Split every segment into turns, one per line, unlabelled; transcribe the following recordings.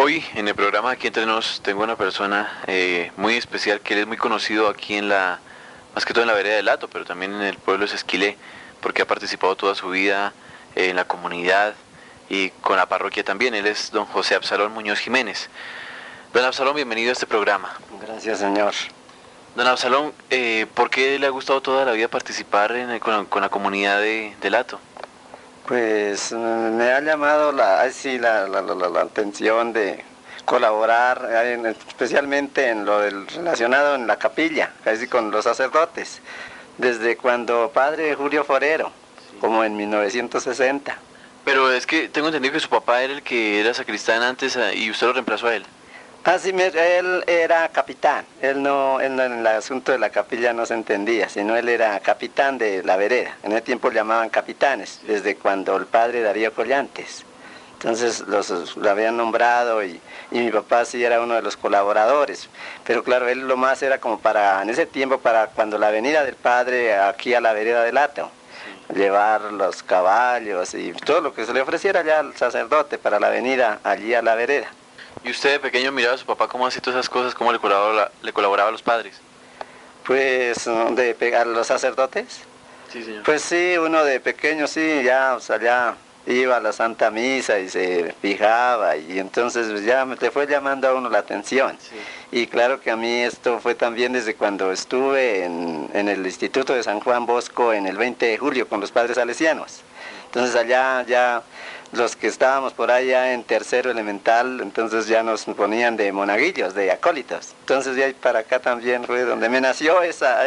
Hoy en el programa Aquí Entre Nos tengo una persona muy especial, que él es muy conocido aquí más que todo en la vereda de Lato, pero también en el pueblo de Sesquilé, porque ha participado toda su vida en la comunidad y con la parroquia también. Él es don José Absalón Muñoz Jiménez. Don Absalón, bienvenido a este programa.
Gracias, señor.
Don Absalón, ¿por qué le ha gustado toda la vida participar con la comunidad de Lato?
Pues me ha llamado la atención de colaborar, especialmente en lo relacionado en la capilla, casi con los sacerdotes, desde cuando padre Julio Forero, como en 1960.
Pero es que tengo entendido que su papá era el que era sacristán antes y usted lo reemplazó a él.
Él era capitán, él no en el asunto de la capilla no se entendía, sino él era capitán de la vereda. En ese tiempo llamaban capitanes, desde cuando el padre Darío Collantes. Entonces lo habían nombrado y mi papá sí era uno de los colaboradores. Pero claro, él lo más era como en ese tiempo, para cuando la venida del padre aquí a la vereda de Lato, llevar los caballos y todo lo que se le ofreciera ya al sacerdote para la venida allí a la vereda.
¿Y usted de pequeño miraba a su papá cómo hacía todas esas cosas, cómo le colaboraba a los padres?
Pues de pegar a los sacerdotes.
Sí, señor.
Pues sí, uno de pequeño sí, ya iba a la Santa Misa y se fijaba y entonces ya le fue llamando a uno la atención.
Sí.
Y claro que a mí esto fue también desde cuando estuve en el Instituto de San Juan Bosco en el 20 de julio con los padres salesianos. Entonces allá ya los que estábamos por allá en tercero elemental, entonces ya nos ponían de monaguillos, de acólitos. Entonces de ahí para acá también fue donde me nació esa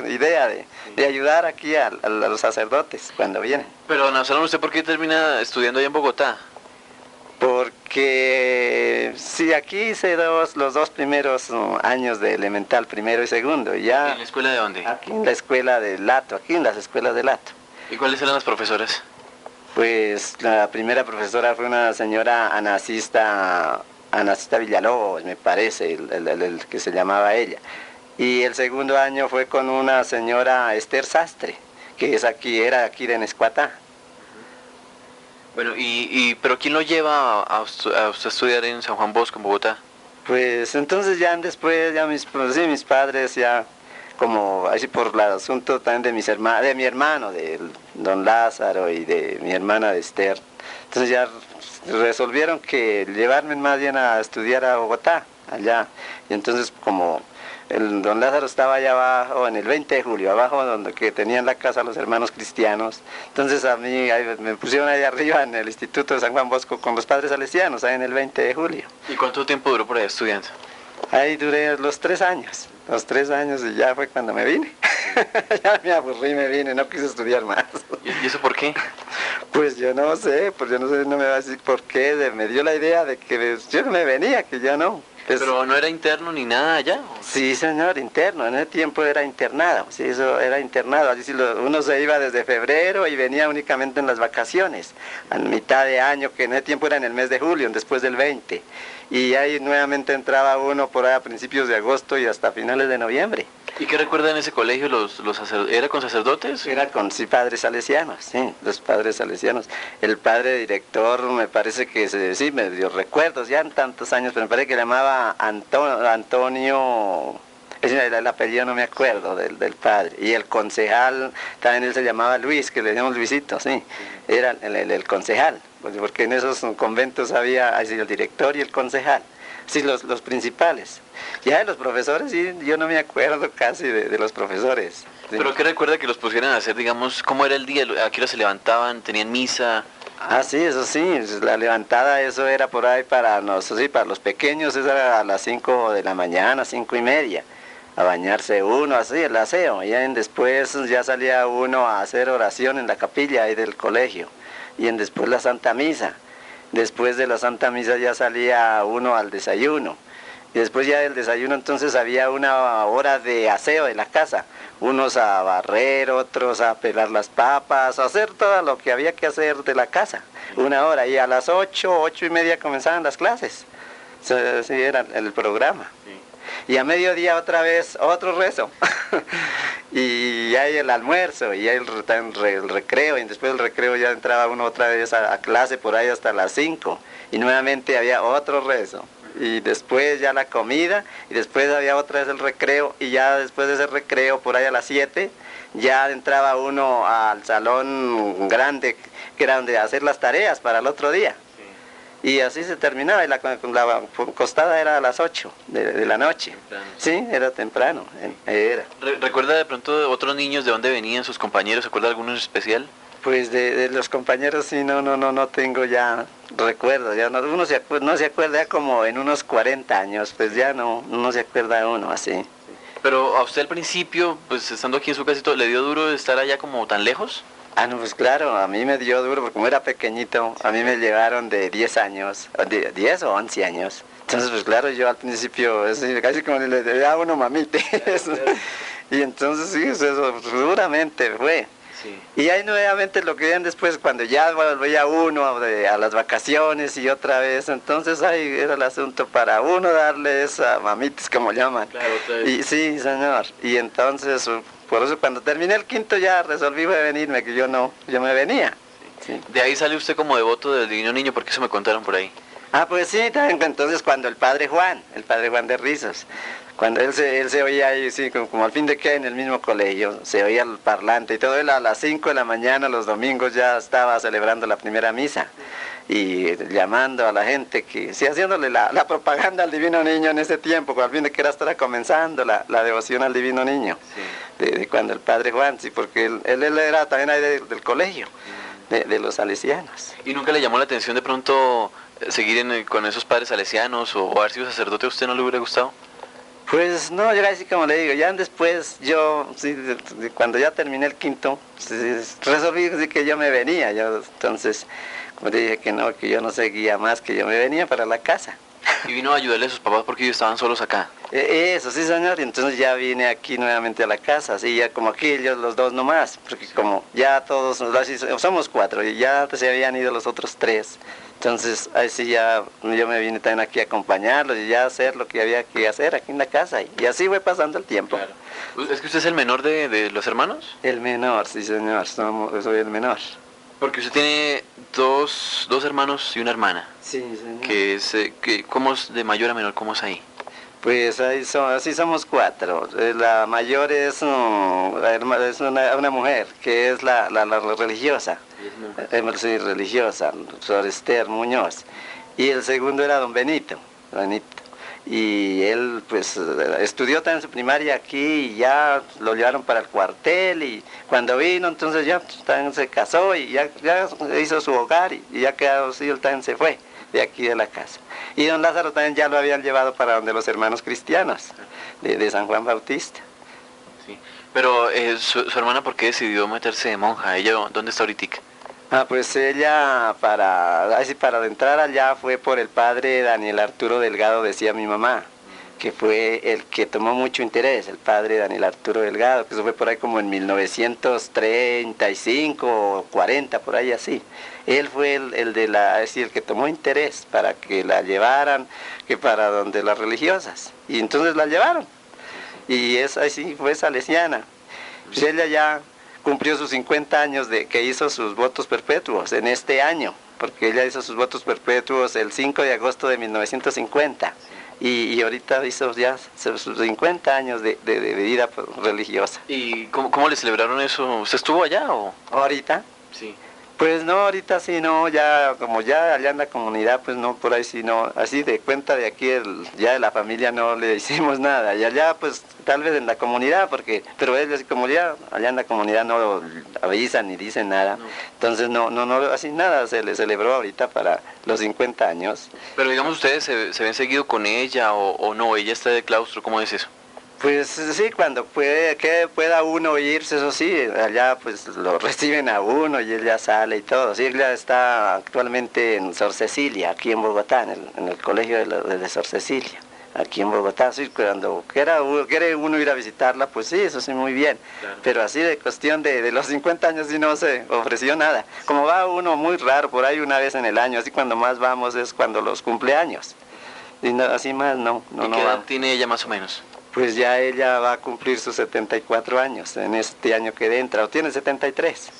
idea de ayudar aquí a los sacerdotes cuando vienen.
Pero don Absalón, ¿usted por qué termina estudiando allá en Bogotá?
Porque sí, aquí hice los dos primeros años de elemental, primero y segundo. Ya,
¿En la escuela de dónde?
aquí en la escuela de Lato, aquí en las escuelas de Lato.
¿Y cuáles eran las profesoras?
Pues la primera profesora fue una señora Anacista Villalobos, me parece, el que se llamaba ella. Y el segundo año fue con una señora Esther Sastre, que era aquí de Nescuatá.
Bueno, pero ¿quién lo lleva a usted estudiar en San Juan Bosco, en Bogotá?
Pues entonces ya después, ya mis padres ya, como así por el asunto también de mi hermano, de don Lázaro y de mi hermana de Esther. Entonces ya resolvieron que llevarme más bien a estudiar a Bogotá, allá. Y entonces como el don Lázaro estaba allá abajo, en el 20 de julio, abajo donde que tenían la casa los hermanos cristianos. Entonces a mí me pusieron ahí arriba en el Instituto de San Juan Bosco con los padres salesianos, ahí en el 20 de julio.
¿Y cuánto tiempo duró por ahí estudiando?
Ahí duré los 3 años y ya fue cuando me vine. Ya me aburrí, me vine, no quise estudiar más.
¿Y eso por qué?
Pues yo no sé, no me va a decir por qué, me dio la idea de que yo no me venía, que ya no.
¿Pero no era interno ni nada allá?
Sí, señor, interno, en ese tiempo era internado, sí, eso era internado, así uno se iba desde febrero y venía únicamente en las vacaciones, a mitad de año, que en ese tiempo era en el mes de julio, después del 20, y ahí nuevamente entraba uno por ahí a principios de agosto y hasta finales de noviembre.
¿Y qué recuerda en ese colegio ¿Era con sacerdotes?
Era con padres salesianos, sí, los padres salesianos. El padre director me parece que sí, me dio recuerdos, ya en tantos años, pero me parece que le llamaba Antonio, el apellido no me acuerdo del padre. Y el concejal, también él se llamaba Luis, que le decíamos Luisito, sí, era el concejal, porque en esos conventos había así, el director y el concejal. Sí, los principales. Ya de los profesores, sí, yo no me acuerdo casi de los profesores. Sí.
¿Pero qué recuerda que los pusieran a hacer, digamos, cómo era el día? ¿A qué hora se levantaban? ¿Tenían misa?
Ah, sí, eso sí, la levantada, eso era por ahí para los pequeños, eso era a las 5 de la mañana, 5:30, a bañarse uno, así, el aseo. Y después ya salía uno a hacer oración en la capilla ahí del colegio. Y después la Santa Misa. Después de la Santa Misa ya salía uno al desayuno. Y después ya del desayuno entonces había una hora de aseo de la casa. Unos a barrer, otros a pelar las papas, a hacer todo lo que había que hacer de la casa. Una hora. Y a las 8:30 comenzaban las clases. Sí, era el programa. Y a mediodía otra vez otro rezo. Y hay el almuerzo, y hay el recreo, y después del recreo ya entraba uno otra vez a clase por ahí hasta las 5. y nuevamente había otro rezo, y después ya la comida, y después había otra vez el recreo, y ya después de ese recreo, por ahí a las 7, ya entraba uno al salón grande, que era donde hacer las tareas para el otro día. Y así se terminaba, y la costada era a las 8 de la noche.
Temprano.
Sí, era temprano, era.
¿Recuerda de pronto de otros niños de dónde venían sus compañeros? ¿Se acuerda de alguno en especial?
Pues de los compañeros sí, no tengo ya recuerdo, ya no, uno no se acuerda ya como en unos 40 años, pues ya no se acuerda uno así.
Pero a usted al principio, pues estando aquí en su casito, ¿le dio duro estar allá como tan lejos?
Ah, no, pues claro, a mí me dio duro, porque como era pequeñito, a mí me llevaron de 10 años, de 10 o 11 años. Entonces, pues claro, yo al principio, casi como le decía a uno mamite, eso. Y entonces sí, eso duramente fue.
Sí.
Y ahí nuevamente lo que veían después, cuando ya volvía uno a las vacaciones y otra vez, entonces ahí era el asunto para uno darle esa mamitis, como llaman.
Claro, otra vez.
Y sí, señor, y entonces... Por eso cuando terminé el quinto ya resolví venirme, que yo me venía. Sí.
De ahí sale usted como devoto del Divino Niño, porque eso me contaron por ahí.
Ah, pues sí, también, entonces cuando el padre Juan de Rizos, cuando él se oía ahí, sí, como al fin de que en el mismo colegio, se oía el parlante y todo, él a las 5 de la mañana, los domingos, ya estaba celebrando la primera misa y llamando a la gente, que sí, haciéndole la propaganda al Divino Niño en ese tiempo, al fin de que era estará comenzando la devoción al Divino Niño, sí. de cuando el padre Juan, sí, porque él era también ahí del colegio, de los salesianos.
¿Y nunca le llamó la atención de pronto seguir con esos padres salesianos o haber sido sacerdote? ¿A usted no le hubiera gustado?
Pues no, yo así como le digo, ya después yo, sí, cuando ya terminé el quinto, resolví sí, que yo me venía, entonces, como le dije que yo no seguía más, que yo me venía para la casa.
¿Y vino a ayudarle a sus papás porque ellos estaban solos acá?
Eso, sí señor, y entonces ya vine aquí nuevamente a la casa, así ya como aquí ellos los dos nomás, porque como ya todos, así, somos 4 y ya se habían ido los otros 3. Entonces, ahí sí ya yo me vine también aquí a acompañarlos y ya hacer lo que había que hacer aquí en la casa. Y así fue pasando el tiempo.
Claro. ¿Es que usted es el menor de los hermanos?
El menor, sí señor, soy el menor.
Porque usted tiene dos hermanos y una hermana.
Sí, señor.
¿Cómo es de mayor a menor? ¿Cómo es ahí?
Pues ahí así somos 4. La mayor es una mujer, que es la religiosa. Sí, religiosa, Sor Esther Muñoz. Y el segundo era don Benito. Y él pues estudió también su primaria aquí y ya lo llevaron para el cuartel y cuando vino entonces ya también se casó y ya hizo su hogar y ya quedó, sí, él también se fue de aquí de la casa. Y don Lázaro también ya lo habían llevado para donde los hermanos cristianos de San Juan Bautista.
Sí. Pero su hermana, ¿por qué decidió meterse de monja? ¿Ella dónde está ahorita?
Ah, pues ella para entrar allá fue por el padre Daniel Arturo Delgado, decía mi mamá, que fue el que tomó mucho interés, el padre Daniel Arturo Delgado, que eso fue por ahí como en 1935 o 40, por ahí así. Él fue el que tomó interés para que la llevaran, que para donde las religiosas, y entonces la llevaron, y así fue salesiana. Pues ella ya cumplió sus 50 años de que hizo sus votos perpetuos en este año, porque ella hizo sus votos perpetuos el 5 de agosto de 1950 y ahorita hizo ya sus 50 años de vida religiosa.
¿Y cómo le celebraron eso? ¿Usted estuvo allá o...?
¿Ahorita?
Sí.
Pues no, ahorita sí no, ya como ya allá en la comunidad, pues no, por ahí sí no, así de cuenta de aquí, ya de la familia no le hicimos nada, y allá pues tal vez en la comunidad, pero ellos como ya allá en la comunidad no avisan ni dicen nada, no. Entonces no, así nada se le celebró ahorita para los 50 años.
Pero digamos, ¿ustedes se ven seguido con ella o no? ¿Ella está de claustro? ¿Cómo es eso?
Pues sí, cuando pueda uno irse, eso sí, allá pues lo reciben a uno y él ya sale y todo. Sí, ella está actualmente en Sor Cecilia, aquí en Bogotá, en el colegio de Sor Cecilia, aquí en Bogotá. Sí, cuando quiere uno ir a visitarla, pues sí, eso sí, muy bien. Claro. Pero así de cuestión de los 50 años sí no se ofreció nada. Como va uno muy raro, por ahí una vez en el año, así cuando más vamos es cuando los cumpleaños. Y no, así más no.
¿Y qué edad tiene ella más o menos?
Pues ya ella va a cumplir sus 74 años en este año que entra, o tiene 73, sí.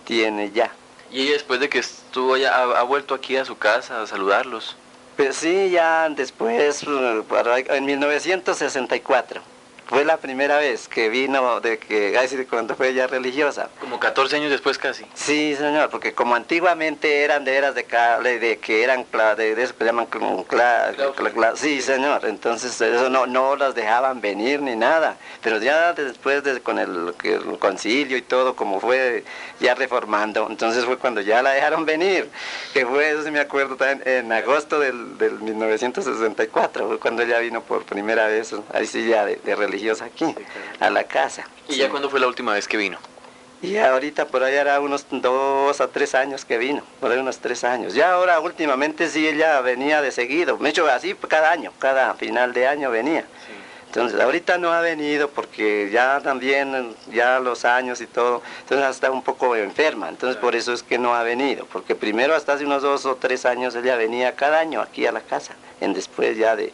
Tiene ya.
¿Y ella después de que estuvo ya, ha vuelto aquí a su casa a saludarlos.
Pues sí, ya después, en 1964, fue la primera vez que vino, de cuando fue ya religiosa.
Como 14 años después casi.
Sí, señor, porque como antiguamente eran de eras de cable, de que eran de eso que llaman como sí, señor, entonces eso no las dejaban venir ni nada, pero ya después con el concilio y todo, como fue ya reformando, entonces fue cuando ya la dejaron venir, que fue, eso sí me acuerdo también, en agosto del 1964, fue cuando ella vino por primera vez, ahí sí ya de religiosa aquí, sí, claro, a la casa.
¿Y ya cuándo fue la última vez que vino?
Y ahorita por ahí era unos 2 a 3 años que vino, por ahí unos 3 años. Ya ahora últimamente sí ella venía de seguido, me hecho así cada año, cada final de año venía. Sí. Entonces ahorita no ha venido porque ya también, ya los años y todo, entonces está un poco enferma, entonces claro, por eso es que no ha venido, porque primero hasta hace unos 2 o 3 años ella venía cada año aquí a la casa, después ya de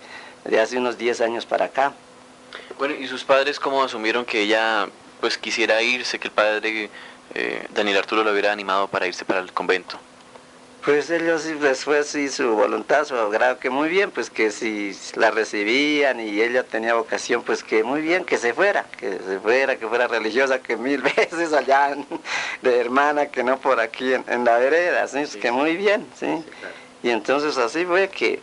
hace unos 10 años para acá.
Bueno, ¿y sus padres cómo asumieron que ella pues quisiera irse, que el padre Daniel Arturo lo hubiera animado para irse para el convento?
Pues ellos sí, pues fue sí, su voluntad, su agrado, que muy bien, pues que si la recibían y ella tenía vocación, pues que muy bien, que fuera, que fuera religiosa, que 1000 veces allá de hermana, que no por aquí en la vereda, ¿sí? Sí, que muy bien, ¿sí? Sí, claro. Y entonces así fue que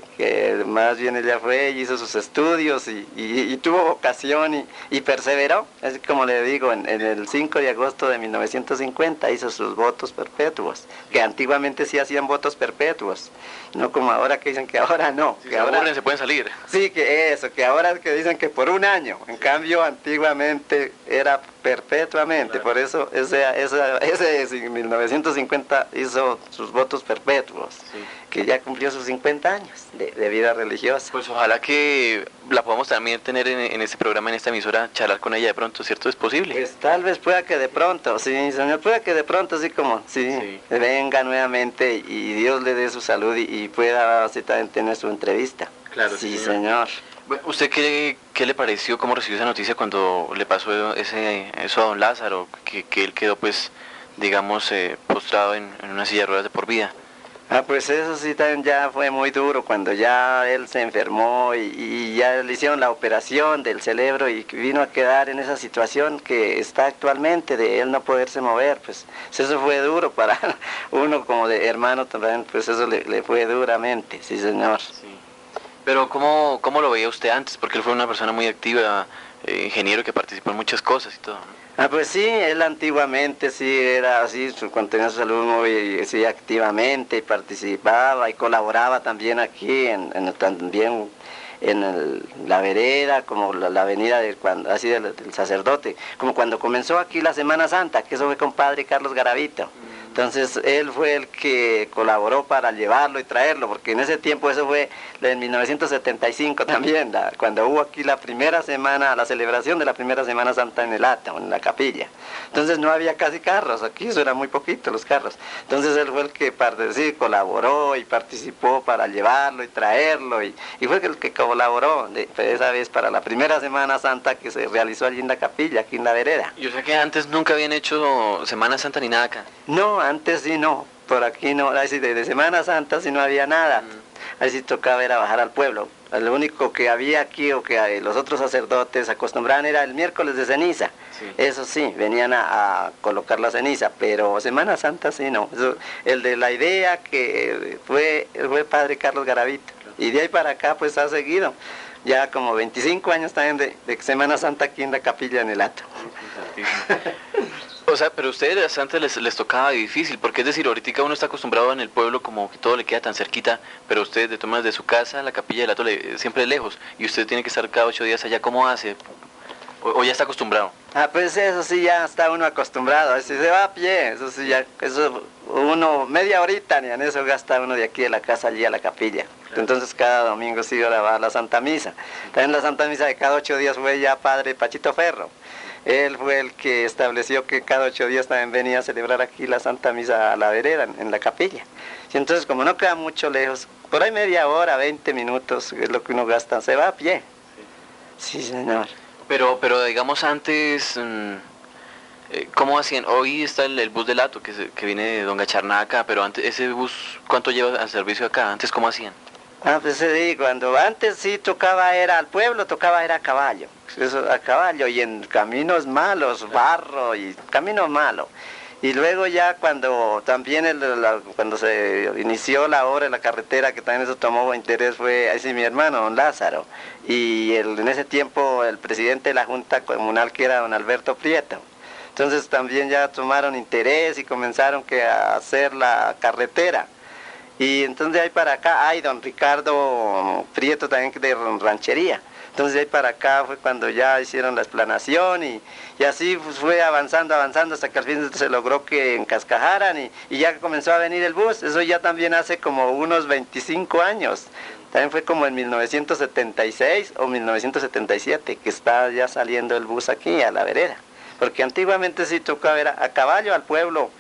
más bien ella fue y hizo sus estudios y tuvo vocación y perseveró, así como le digo, en el 5 de agosto de 1950 hizo sus votos perpetuos, que antiguamente sí hacían votos perpetuos, no como ahora que dicen que ahora no.
Si
que
se
ahora
aburren, se pueden salir.
Sí, que ahora que dicen que por un año, en cambio antiguamente era perpetuamente, claro, por eso ese en 1950 hizo sus votos perpetuos, sí, que ya cumplió sus 50 años de vida religiosa.
Pues ojalá que la podamos también tener en este programa, en esta emisora, charlar con ella de pronto, ¿cierto? ¿Es posible?
Pues tal vez pueda que de pronto, sí, señor, pueda que de pronto, así como, sí, venga nuevamente y Dios le dé su salud y pueda así también tener su entrevista.
Claro,
sí, señor.
¿Usted qué le pareció, cómo recibió esa noticia cuando le pasó eso a don Lázaro, que él quedó pues, digamos, postrado en una silla de ruedas de por vida?
Pues eso sí también ya fue muy duro cuando ya él se enfermó y ya le hicieron la operación del cerebro y vino a quedar en esa situación que está actualmente de él no poderse mover, pues eso fue duro para uno como de hermano también, pues eso le fue duramente, sí señor. Sí.
Pero ¿cómo lo veía usted antes? Porque él fue una persona muy activa, ingeniero que participó en muchas cosas y todo, ¿no?
Pues sí, él antiguamente sí era así, cuando tenía su salud muy sí, activamente y participaba y colaboraba también aquí, también en la vereda, como la avenida así del sacerdote, como cuando comenzó aquí la Semana Santa, que eso fue con padre Carlos Garavito. Entonces él fue el que colaboró para llevarlo y traerlo, porque en ese tiempo, eso fue en 1975 también, cuando hubo aquí la celebración de la primera Semana Santa en el Hato, en la capilla. Entonces no había casi carros, aquí eso era muy poquito los carros. Entonces él fue el que colaboró y participó para llevarlo y traerlo, y fue el que colaboró esa vez para la primera Semana Santa que se realizó allí en la capilla, aquí en la vereda.
Yo sé que antes nunca habían hecho Semana Santa ni nada acá.
No, antes sí no, por aquí no, así de Semana Santa sí no había nada, ahí sí tocaba era bajar al pueblo. Lo único que había aquí o que los otros sacerdotes acostumbraban era el miércoles de ceniza, sí. Eso sí, venían a colocar la ceniza, pero Semana Santa sí no. Eso, el de la idea que fue padre Carlos Garavito, claro. Y de ahí para acá pues ha seguido, ya como 25 años también de Semana Santa aquí en la capilla en el Hato.
O sea, pero a ustedes antes les tocaba difícil, porque es decir, ahorita uno está acostumbrado en el pueblo como que todo le queda tan cerquita, pero ustedes de tomas de su casa a la capilla del Hato siempre lejos, y usted tiene que estar cada 8 días allá, ¿cómo hace? ¿O ya está acostumbrado?
Pues eso sí ya está uno acostumbrado, si se va a pie, eso sí ya, eso uno, media horita ni en eso gasta uno de aquí de la casa allí a la capilla. Claro. Entonces cada domingo sí ahora va a la Santa Misa. También la Santa Misa de cada 8 días fue ya padre Pachito Ferro. Él fue el que estableció que cada 8 días también venía a celebrar aquí la Santa Misa a la vereda, en la capilla. Y entonces como no queda mucho lejos, por ahí media hora, 20 minutos es lo que uno gasta, se va a pie. Sí, señor.
Pero digamos antes, ¿Cómo hacían? Hoy está el bus de Lato que viene de Don Gacharnaca, pero antes ese bus, ¿cuánto lleva al servicio acá? Antes, ¿cómo hacían?
Ah, pues sí, cuando antes sí tocaba era al pueblo, tocaba era a caballo, eso, a caballo y en caminos malos, barro y camino malo. Y luego ya cuando también cuando se inició la obra de la carretera, que también eso tomó interés, fue así mi hermano, don Lázaro. Y en ese tiempo el presidente de la Junta Comunal, que era don Alberto Prieto. Entonces también ya tomaron interés y comenzaron a hacer la carretera. Y entonces de ahí para acá, hay don Ricardo Prieto también de ranchería. Entonces de ahí para acá fue cuando ya hicieron la explanación y así pues, fue avanzando, avanzando hasta que al fin se logró que encascajaran y ya comenzó a venir el bus. Eso ya también hace como unos 25 años. También fue como en 1976 o 1977 que está ya saliendo el bus aquí a la vereda. Porque antiguamente sí tocaba ver a caballo al pueblo,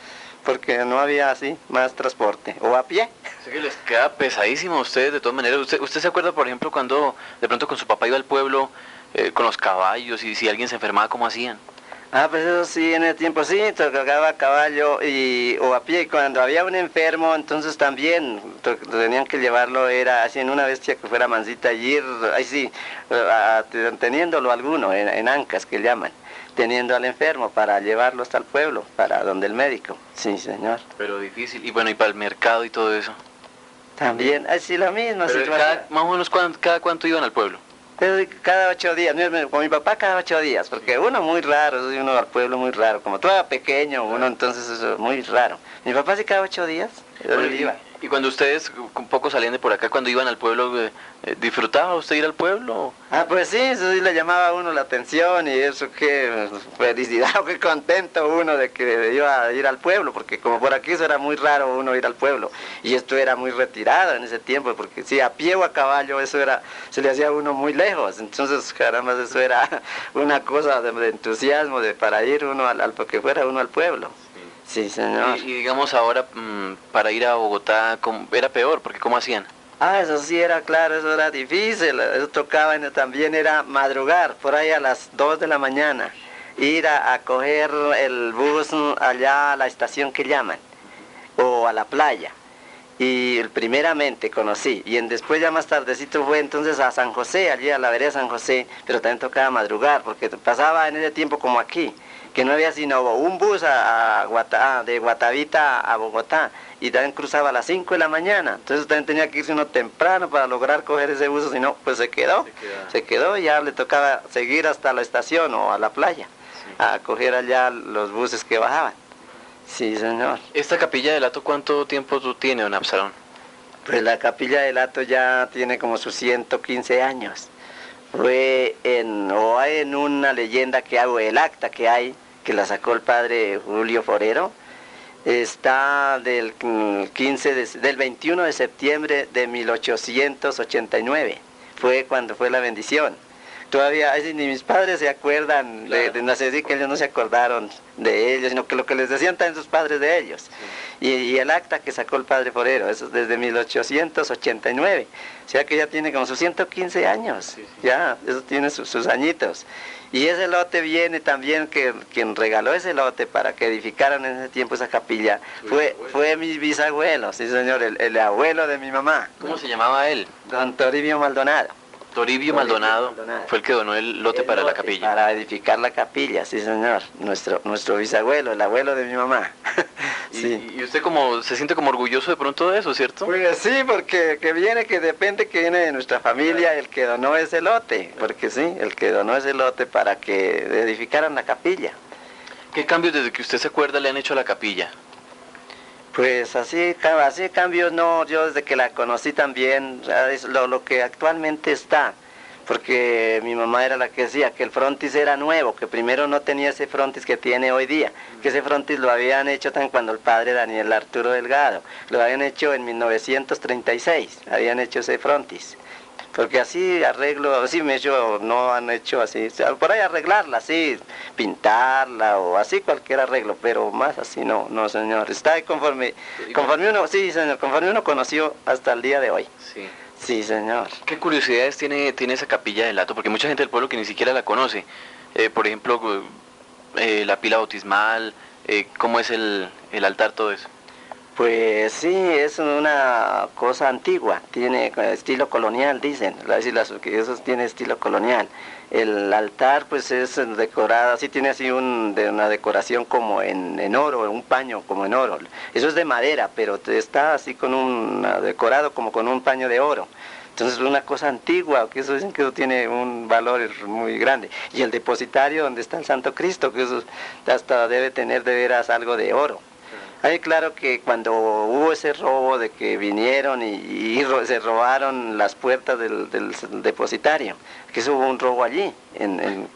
porque no había así más transporte, o a pie.
Sé que les queda pesadísimo a ustedes de todas maneras. ¿Usted se acuerda, por ejemplo, cuando de pronto con su papá iba al pueblo con los caballos y si alguien se enfermaba, cómo hacían?
Ah, pues eso sí, en el tiempo sí, tocaba a caballo o a pie. Y cuando había un enfermo, entonces también tenían que llevarlo, era así en una bestia que fuera mansita y ir, ahí sí, teniéndolo alguno, en ancas que llaman, teniendo al enfermo para llevarlo hasta el pueblo, para donde el médico. Sí, señor.
Pero difícil. Y bueno, y para el mercado y todo eso.
También, así lo mismo.
Pero más o menos, ¿cada cuánto iban al pueblo?
Pero cada 8 días, con mi papá cada 8 días, porque uno muy raro, uno al pueblo muy raro, como todo era pequeño, uno entonces eso muy raro. Mi papá sí cada 8 días,
Bueno,
iba.
y cuando ustedes un poco salían de por acá, cuando iban al pueblo, ¿disfrutaba usted ir al pueblo?
Ah, pues sí, eso sí le llamaba a uno la atención y eso qué felicidad, qué contento uno de que iba a ir al pueblo, porque como por aquí eso era muy raro uno ir al pueblo y esto era muy retirado en ese tiempo, porque sí, a pie o a caballo eso era, se le hacía a uno muy lejos, entonces caramba, eso era una cosa de entusiasmo para ir uno porque fuera uno al pueblo. Sí, señor.
Y digamos ahora, para ir a Bogotá, era peor, porque ¿cómo hacían?
Ah, eso sí era claro, eso era difícil, eso tocaba también era madrugar, por ahí a las 2 de la mañana, ir a coger el bus allá a la estación que llaman, o a la playa. Y primeramente conocí, y después ya más tardecito fue entonces a San José, allí a la vereda de San José, pero también tocaba madrugar, porque pasaba en ese tiempo como aquí, que no había sino un bus de Guatavita a Bogotá, y también cruzaba a las 5 de la mañana, entonces también tenía que irse uno temprano para lograr coger ese bus, si no, pues se quedó y ya le tocaba seguir hasta la estación o a la playa, sí, a coger allá los buses que bajaban. Sí, señor.
¿Esta capilla de Lato cuánto tiempo tiene, don Absalón?
Pues la capilla de Lato ya tiene como sus 115 años. Fue hay en una leyenda que hago, el acta que hay, que la sacó el padre Julio Forero, está del 21 de septiembre de 1889, fue cuando fue la bendición. Todavía ni mis padres se acuerdan, claro, de no sé si que ellos no se acordaron de ellos, sino que lo que les decían también sus padres de ellos. Sí. Y el acta que sacó el padre Forero, eso es desde 1889, o sea que ya tiene como sus 115 años, sí, sí. Ya, eso tiene sus añitos. Y ese lote viene también, quien regaló ese lote para que edificaran en ese tiempo esa capilla, fue mi bisabuelo, sí señor, el abuelo de mi mamá.
¿Cómo se llamaba él?
Don Toribio Maldonado.
Toribio Maldonado fue el que donó el lote para la capilla.
Para edificar la capilla, sí señor, nuestro bisabuelo, el abuelo de mi mamá.
Sí. ¿Y usted se siente como orgulloso de pronto de eso, cierto?
Pues sí, porque depende que viene de nuestra familia el que donó ese lote, porque sí, el que donó ese lote para que edificaran la capilla.
¿Qué cambios desde que usted se acuerda le han hecho a la capilla?
Pues así cambios no, yo desde que la conocí también, es lo que actualmente está, porque mi mamá era la que decía que el frontis era nuevo, que primero no tenía ese frontis que tiene hoy día, que ese frontis lo habían hecho también cuando el padre Daniel Arturo Delgado, lo habían hecho en 1936, habían hecho ese frontis. Porque así no han hecho así, por ahí arreglarla, así, pintarla o así cualquier arreglo, pero más así no señor, está ahí conforme uno conoció hasta el día de hoy.
Sí.
Sí, señor.
¿Qué curiosidades tiene esa capilla de Lato? Porque mucha gente del pueblo que ni siquiera la conoce. Por ejemplo, la pila bautismal, cómo es el altar, todo eso.
Pues sí, es una cosa antigua, tiene estilo colonial, dicen, que eso tiene estilo colonial. El altar pues es decorado, así tiene así una decoración como en oro, un paño como en oro. Eso es de madera, pero está así con decorado como con un paño de oro. Entonces es una cosa antigua, que eso dicen que eso tiene un valor muy grande. Y el depositario donde está el Santo Cristo, que eso hasta debe tener de veras algo de oro. Ahí claro que cuando hubo ese robo de que vinieron se robaron las puertas del depositario, que eso hubo un robo allí,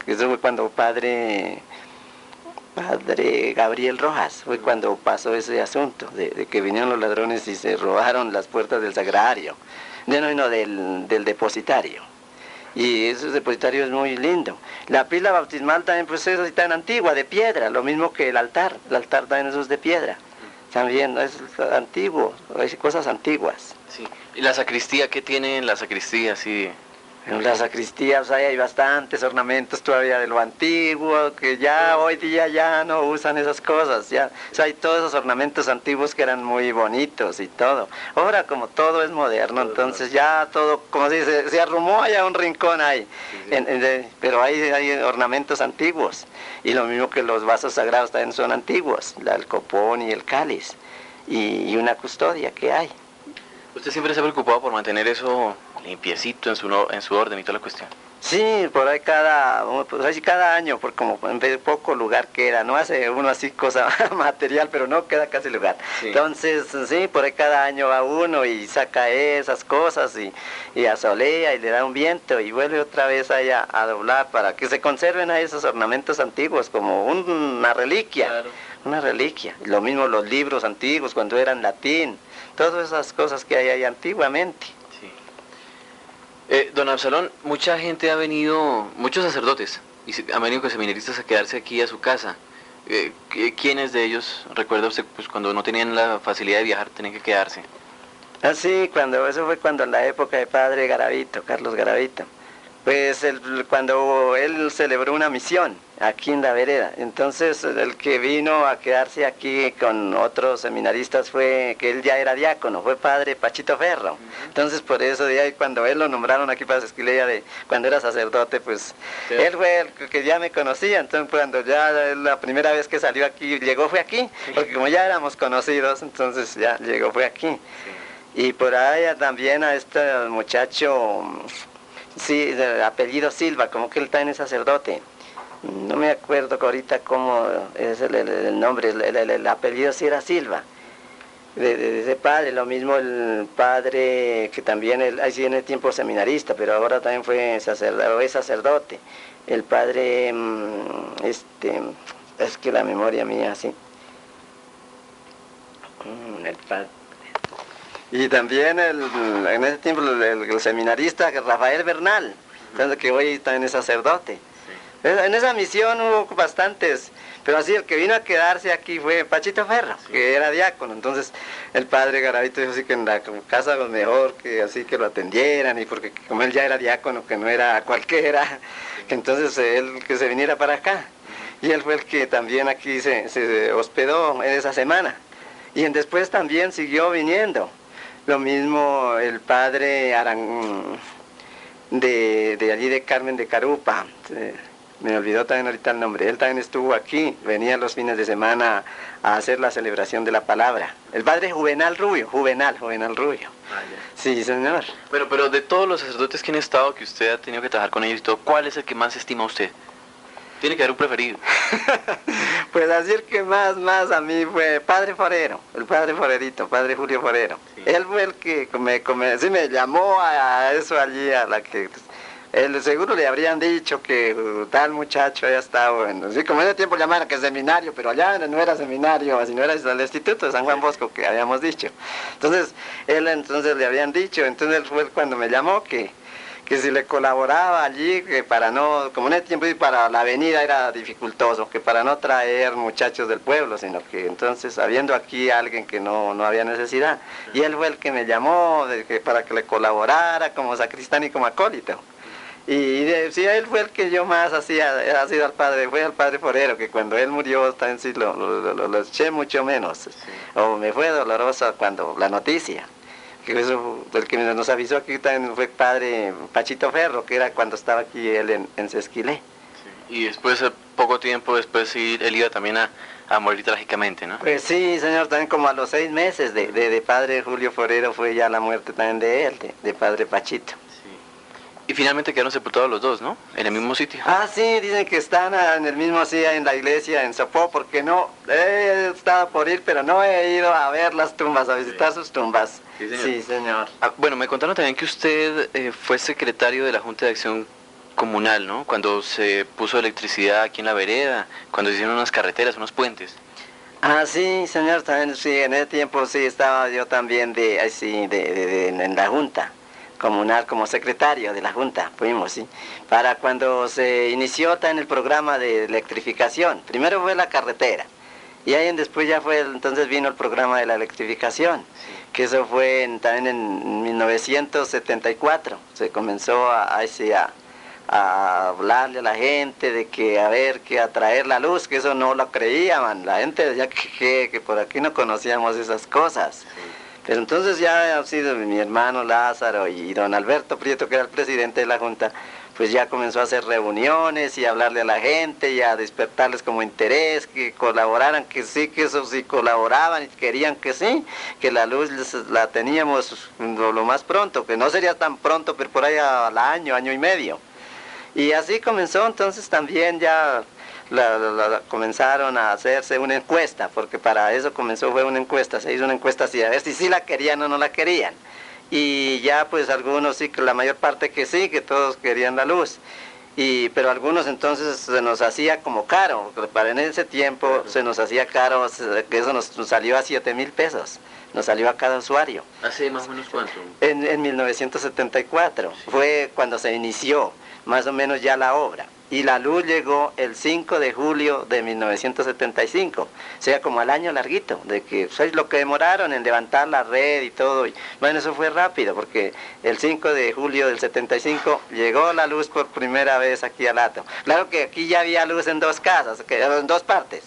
eso fue cuando padre Gabriel Rojas, fue cuando pasó ese asunto, de que vinieron los ladrones y se robaron las puertas del sagrario, no, del depositario. Y ese depositario es muy lindo. La pila bautismal también pues es tan antigua, de piedra, lo mismo que el altar también eso es de piedra. También es antiguo, hay cosas antiguas.
Sí. ¿Y la sacristía qué tiene en la sacristía? Sí.
En las sacristías hay bastantes ornamentos todavía de lo antiguo, que ya hoy día ya no usan esas cosas, ya. O sea, hay todos esos ornamentos antiguos que eran muy bonitos y todo. Ahora como todo es moderno, entonces ya todo, como se dice, se arrumó allá un rincón ahí. Pero hay ornamentos antiguos. Y lo mismo que los vasos sagrados también son antiguos, el copón y el cáliz. Y una custodia que hay.
¿Usted siempre se ha preocupado por mantener eso limpiecito en su orden y toda la cuestión?
Sí, por ahí cada año, por como en vez de poco lugar queda, no hace uno así cosa material, pero no queda casi lugar. Sí. Entonces, sí, por ahí cada año va uno y saca esas cosas y asolea y le da un viento y vuelve otra vez allá a doblar para que se conserven ahí esos ornamentos antiguos como una reliquia. Claro. Una reliquia. Lo mismo los libros antiguos cuando eran latín, todas esas cosas que hay ahí antiguamente.
Don Absalón, mucha gente ha venido, muchos sacerdotes, y han venido con seminaristas a quedarse aquí a su casa. ¿Quiénes de ellos, recuerda usted, pues cuando no tenían la facilidad de viajar, tenían que quedarse?
Ah, sí, eso fue cuando en la época de padre Garavito, Carlos Garavito. Pues cuando él celebró una misión aquí en la vereda, entonces el que vino a quedarse aquí con otros seminaristas fue, que él ya era diácono, fue padre Pachito Ferro. Entonces por eso de ahí cuando él lo nombraron aquí para Esquilea, cuando era sacerdote, pues sí. Él fue el que ya me conocía, entonces cuando ya la primera vez que salió aquí, llegó fue aquí, porque como ya éramos conocidos, entonces ya llegó fue aquí. Sí. Y por ahí también a este muchacho... Sí, de apellido Silva, como que él también es sacerdote. No me acuerdo ahorita cómo es el nombre, el apellido sí era Silva. De ese padre, lo mismo el padre que también, ahí sí en el tiempo seminarista, pero ahora también fue sacerdote. El padre, es que la memoria mía, sí. El padre. Y también en ese tiempo el seminarista Rafael Bernal, que hoy también es sacerdote. Sí. En esa misión hubo bastantes, pero así el que vino a quedarse aquí fue Pachito Ferro, sí. Que era diácono. Entonces el padre Garavito dijo así que en la casa lo mejor, que así que lo atendieran, y porque como él ya era diácono, que no era cualquiera, que entonces él que se viniera para acá. Y él fue el que también aquí se hospedó en esa semana. Y después también siguió viniendo. Lo mismo el padre de allí de Carmen de Carupa, me olvidó también ahorita el nombre, él también estuvo aquí, venía los fines de semana a hacer la celebración de la palabra. El padre Juvenal Rubio. Sí, señor.
Pero de todos los sacerdotes que han estado, que usted ha tenido que trabajar con ellos y todo, ¿cuál es el que más estima usted? Tiene que haber un preferido.
Pues decir que más a mí fue padre Forero, el padre Forerito, padre Julio Forero. Sí. Él fue el que me llamó a eso allí, a la que... Él seguro le habrían dicho que tal muchacho había estado en... Sí, como en ese tiempo llamaban que es seminario, pero allá no era seminario, sino era el Instituto de San Juan Bosco que habíamos dicho. Entonces, le habían dicho, entonces él fue cuando me llamó que si le colaboraba allí, que para no, como en ese tiempo para la avenida era dificultoso, que para no traer muchachos del pueblo, sino que entonces habiendo aquí alguien que no había necesidad, y él fue el que me llamó para que le colaborara como sacristán y como acólito. Sí, él fue el que yo más hacía, ha sido al padre, fue al padre Forero, que cuando él murió también sí lo eché mucho menos. Sí. O me fue dolorosa cuando la noticia. Que eso, el que nos avisó aquí también fue padre Pachito Ferro, que era cuando estaba aquí él en Sesquilé.
Sí. Y después, poco tiempo después, sí, él iba también a morir trágicamente, ¿no?
Pues sí, señor, también como a los 6 meses de padre Julio Forero fue ya la muerte también de él, de padre Pachito.
Y finalmente quedaron sepultados los dos, ¿no? En el mismo sitio.
Ah, sí, dicen que están en el mismo sitio en la iglesia en Sopó, porque no, he estado por ir, pero no he ido a ver las tumbas, a visitar sus tumbas.
Sí, señor.
Sí, señor.
Ah, bueno, me contaron también que usted fue secretario de la Junta de Acción Comunal, ¿no? Cuando se puso electricidad aquí en la vereda, cuando se hicieron unas carreteras, unos puentes.
Ah, sí, señor, también sí, en ese tiempo sí estaba yo también en la Junta Comunal como secretario de la Junta, fuimos, sí, para cuando se inició también el programa de electrificación. Primero fue la carretera, y ahí después ya fue, entonces vino el programa de la electrificación, que eso fue también en 1974, se comenzó a hablarle a la gente de que a ver, que a traer la luz, que eso no lo creían, la gente decía que por aquí no conocíamos esas cosas. Pero entonces ya ha sido mi hermano Lázaro y don Alberto Prieto, que era el presidente de la Junta, pues ya comenzó a hacer reuniones y a hablarle a la gente y a despertarles como interés, que colaboraran, que sí, que eso sí colaboraban y querían que sí, que la luz la teníamos lo más pronto, que no sería tan pronto, pero por ahí al año y medio. Y así comenzó entonces también ya comenzaron a hacerse una encuesta, porque para eso fue una encuesta, se hizo una encuesta así, a ver si sí la querían o no la querían. Y ya pues algunos sí, que la mayor parte que sí, que todos querían la luz. Pero algunos entonces se nos hacía como caro, para en ese tiempo se nos hacía caro, que eso nos salió a 7,000 pesos, nos salió a cada usuario.
¿Hace más o menos cuánto?
En 1974, sí. Fue cuando se inició más o menos ya la obra. Y la luz llegó el 5 de julio de 1975, o sea, como al año larguito, de que pues, lo que demoraron en levantar la red y todo. Bueno, eso fue rápido, porque el 5 de julio del 75 llegó la luz por primera vez aquí al Hato. Claro que aquí ya había luz en dos casas, en dos partes,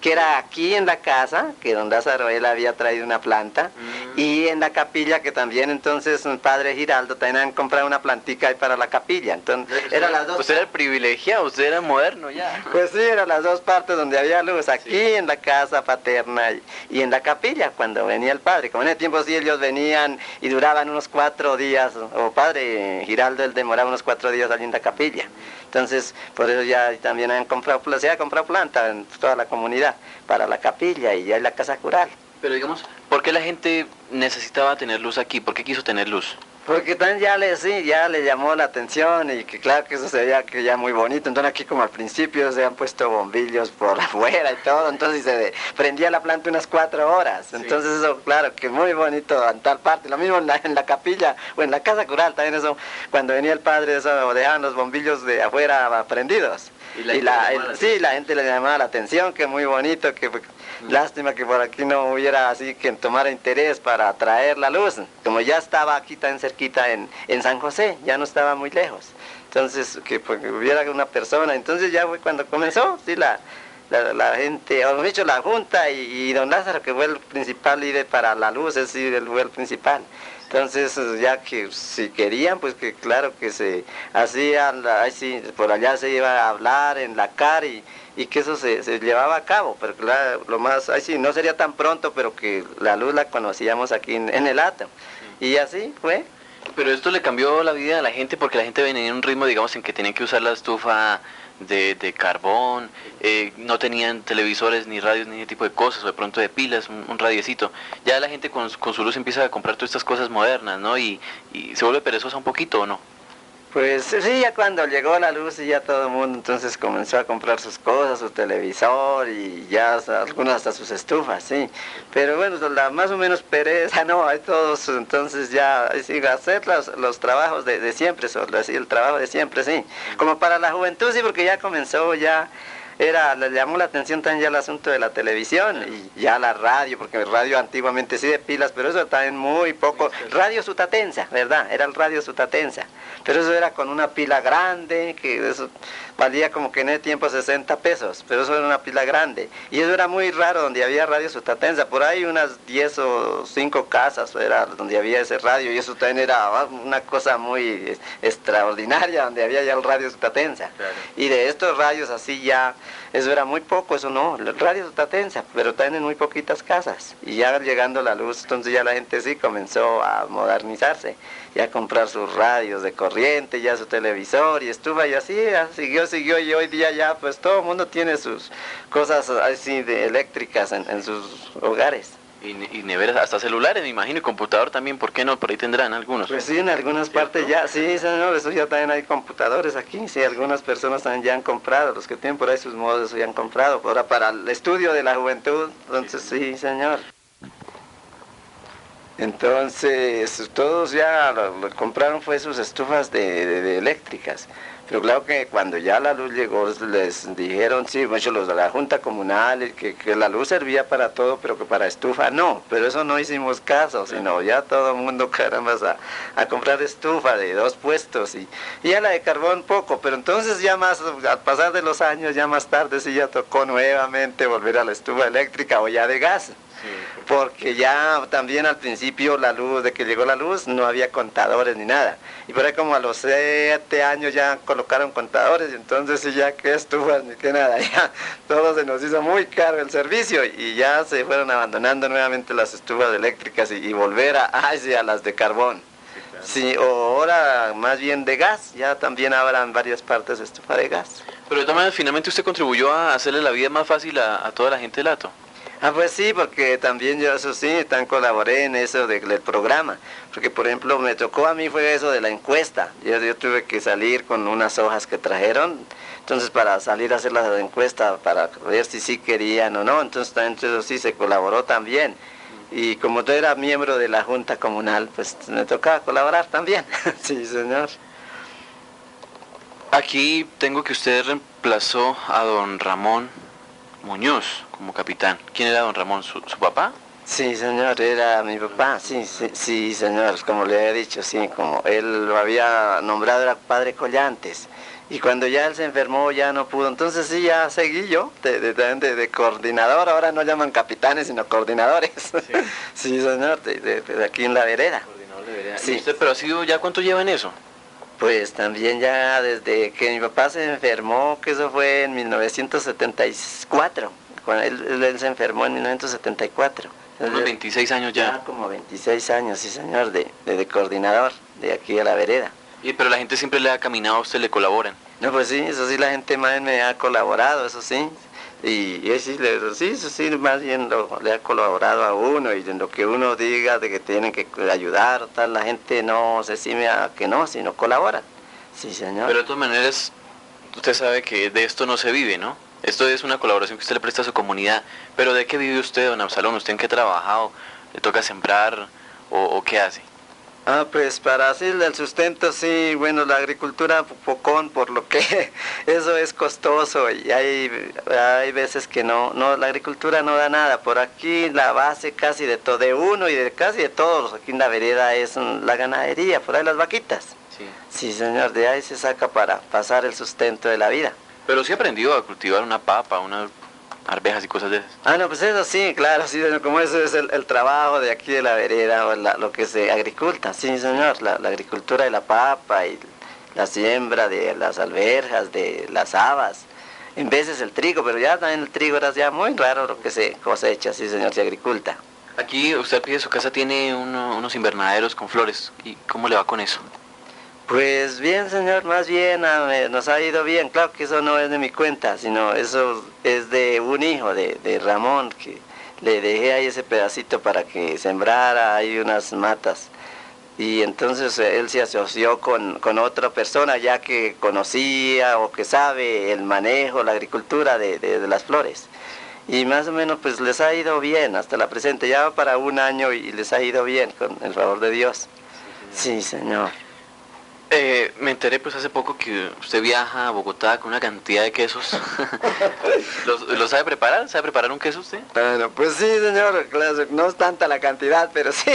que era aquí en la casa, que don Lázaro él había traído una planta, y en la capilla, que también entonces un padre Giraldo tenían comprado una plantica ahí para la capilla. Entonces, eran las dos.
Usted era el privilegiado, usted era moderno ya.
Pues sí, eran las dos partes donde había luz, aquí sí. En la casa paterna y en la capilla, cuando venía el padre. Como en el tiempo sí ellos venían y duraban unos 4 días, o padre Giraldo él demoraba unos 4 días allí en la capilla. Entonces, por eso ya también se ha comprado planta en toda la comunidad para la capilla y ya en la casa cural.
Pero digamos, ¿por qué la gente necesitaba tener luz aquí? ¿Por qué quiso tener luz?
Porque también ya le llamó la atención y que claro que eso se veía que ya muy bonito. Entonces aquí como al principio se han puesto bombillos por afuera y todo, entonces se prendía la planta unas 4 horas. Entonces sí. Eso claro que muy bonito en tal parte. Lo mismo en la capilla o en la casa cural también eso, cuando venía el padre eso dejaban los bombillos de afuera prendidos. La gente le llamaba la atención, que muy bonito, que lástima que por aquí no hubiera así que tomara interés para traer la luz, como ya estaba aquí tan cerquita en San José, ya no estaba muy lejos. Entonces, que hubiera una persona, entonces ya fue cuando comenzó, sí, la gente, o mejor dicho, la Junta y don Lázaro, que fue el principal líder para la luz, es decir, él fue el principal. Entonces, ya que si querían, pues que claro que se hacía, sí, por allá se iba a hablar en la CAR y que eso se llevaba a cabo, pero claro, lo más, sí, no sería tan pronto, pero que la luz la conocíamos aquí en el Hato. Y así fue.
Pero esto le cambió la vida a la gente porque la gente venía en un ritmo, digamos, en que tenían que usar la estufa de carbón, no tenían televisores ni radios ni ese tipo de cosas, o de pronto de pilas, un radiecito. Ya la gente con su luz empieza a comprar todas estas cosas modernas, ¿no? Y se vuelve perezosa un poquito, ¿o no?
Pues sí, ya cuando llegó la luz y ya todo el mundo entonces comenzó a comprar sus cosas, su televisor y ya algunos hasta sus estufas, sí. Pero bueno, la más o menos pereza, no, hay todos, entonces ya sí, hacer los trabajos de siempre, el trabajo de siempre, sí. Como para la juventud, sí, porque ya comenzó ya le llamó la atención también ya el asunto de la televisión y ya la radio, porque el radio antiguamente sí de pilas, pero eso también muy poco. Radio Sutatensa, ¿verdad? Era el radio Sutatensa, pero eso era con una pila grande, que eso valía como que en ese tiempo 60 pesos, pero eso era una pila grande. Y eso era muy raro donde había radio Sutatensa, por ahí unas 10 o 5 casas era donde había ese radio, y eso también era una cosa muy extraordinaria, donde había ya el radio Sutatensa. Claro. Y de estos radios así ya, eso era muy poco, eso no, el radio Sutatensa, pero también en muy poquitas casas. Y ya llegando la luz, entonces ya la gente sí comenzó a modernizarse, y a comprar sus radios de corriente, ya su televisor y estufa, y así ya siguió, y hoy día ya pues todo el mundo tiene sus cosas así de eléctricas en sus hogares.
Y neveras, hasta celulares, me imagino, y computador también, ¿por qué no? Por ahí tendrán algunos.
Pues sí, en algunas partes ya, sí, señor, eso ya también hay computadores aquí, sí, algunas personas también ya han comprado, los que tienen por ahí sus modos ya han comprado, ahora para el estudio de la juventud, entonces sí, señor. Entonces, todos ya lo compraron fue sus estufas de eléctricas. Pero claro que cuando ya la luz llegó, les dijeron, sí, muchos los de la Junta Comunal, que la luz servía para todo, pero que para estufa no. Pero eso no hicimos caso, sino ya todo el mundo, caramba, a comprar estufa de 2 puestos y ya la de carbón poco. Pero entonces ya más, al pasar de los años, ya más tarde sí ya tocó nuevamente volver a la estufa eléctrica o ya de gas. Porque ya también al principio la luz, de que llegó la luz, no había contadores ni nada. Y por ahí como a los 7 años ya colocaron contadores, y entonces sí ya que estufas ni que nada, ya todo se nos hizo muy caro el servicio y ya se fueron abandonando nuevamente las estufas eléctricas y volver a las de carbón. Sí, o ahora más bien de gas, ya también habrá en varias partes estufa de gas.
Pero de todas maneras, finalmente usted contribuyó a hacerle la vida más fácil a toda la gente del Hato.
Ah, pues sí, porque también yo, eso sí, tan colaboré en eso del programa, porque por ejemplo me tocó a mí fue eso de la encuesta, yo tuve que salir con unas hojas que trajeron, entonces para salir a hacer la encuesta, para ver si sí querían o no, entonces también eso sí se colaboró también, y como yo era miembro de la Junta Comunal, pues me tocaba colaborar también, sí señor.
Aquí tengo que usted reemplazó a don Ramón Muñoz como capitán. ¿Quién era don Ramón? ¿Su papá?
Sí, señor, era mi papá, sí, señor, como le he dicho, sí, como él lo había nombrado, era padre Collantes. Y cuando ya él se enfermó ya no pudo, entonces sí, ya seguí yo, de coordinador, ahora no llaman capitanes, sino coordinadores. Sí, sí señor, de aquí en la vereda.
Coordinador de vereda.
Sí.
¿Y usted, pero ha sido ya cuánto lleva en eso?
Pues también ya desde que mi papá se enfermó, que eso fue en 1974, cuando él se enfermó en 1974. Entonces,
unos 26 años ya.
Ya como 26 años, sí señor, de coordinador, de aquí a la vereda.
Pero la gente siempre le ha caminado a usted, le colaboran.
No, pues sí, eso sí, la gente más me ha colaborado, eso sí. Y sí, eso sí, más bien le ha colaborado a uno, y en lo que uno diga de que tienen que ayudar, tal, la gente no se cime a que no, sino colabora. Sí, señor.
Pero de todas maneras, usted sabe que de esto no se vive, ¿no? Esto es una colaboración que usted le presta a su comunidad. Pero ¿de qué vive usted, don Absalón? ¿Usted en qué ha trabajado? ¿Le toca sembrar o qué hace?
Ah, pues para así el sustento, sí, bueno, la agricultura pocón, por lo que eso es costoso y hay veces que no, la agricultura no da nada. Por aquí la base casi de todo, de uno y de casi de todos aquí en la vereda es la ganadería, por ahí las vaquitas.
Sí.
Sí, señor, de ahí se saca para pasar el sustento de la vida.
Pero sí ha aprendido a cultivar una papa, unas arvejas y cosas de esas.
Ah, no, pues eso sí, claro, sí, como eso es el trabajo de aquí de la vereda, o lo que se agriculta, sí, señor, la agricultura de la papa y la siembra de las alberjas, de las habas, en veces el trigo, pero ya también el trigo era ya muy raro lo que se cosecha, sí, señor, se agriculta.
Aquí usted pide su casa, tiene unos invernaderos con flores, ¿y cómo le va con eso?
Pues bien, señor, más bien nos ha ido bien. Claro que eso no es de mi cuenta, sino eso es de un hijo de Ramón, que le dejé ahí ese pedacito para que sembrara ahí unas matas. Y entonces él se asoció con otra persona ya que conocía o que sabe el manejo, la agricultura de las flores. Y más o menos pues les ha ido bien hasta la presente, ya va para un año y les ha ido bien, con el favor de Dios. Sí, señor.
Me enteré pues hace poco que usted viaja a Bogotá con una cantidad de quesos. ¿Lo sabe preparar? ¿Sabe preparar un queso usted?
Bueno, pues sí, señor, claro, no es tanta la cantidad, pero sí,